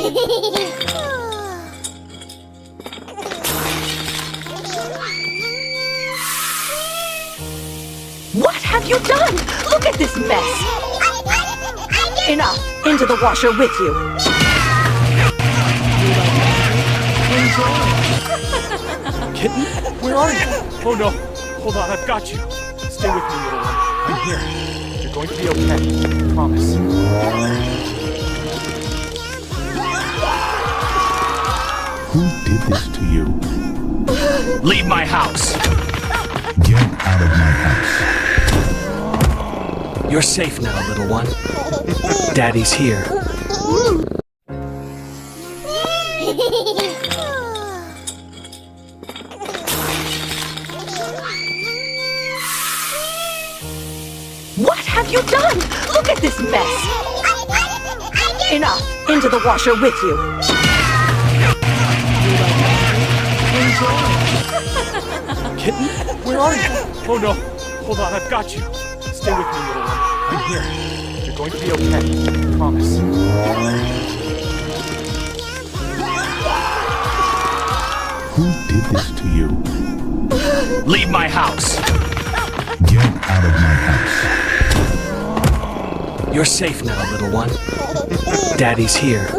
What have you done? Look at this mess! Enough! Into the washer with you! Kitten, where are you? Oh no, hold on, I've got you. Stay with me, little one. I'm here. You're going to be okay. I promise. Who did this to you? Leave my house! Get out of my house. You're safe now, little one. Daddy's here. What have you done? Look at this mess! Enough! Into the washer with you! Kitten, where are you? Oh no, hold on, I've got you. Stay with me, little one. I'm here. You're going to be okay. I promise. Who did this to you? Leave my house! Get out of my house. You're safe now, little one. Daddy's here.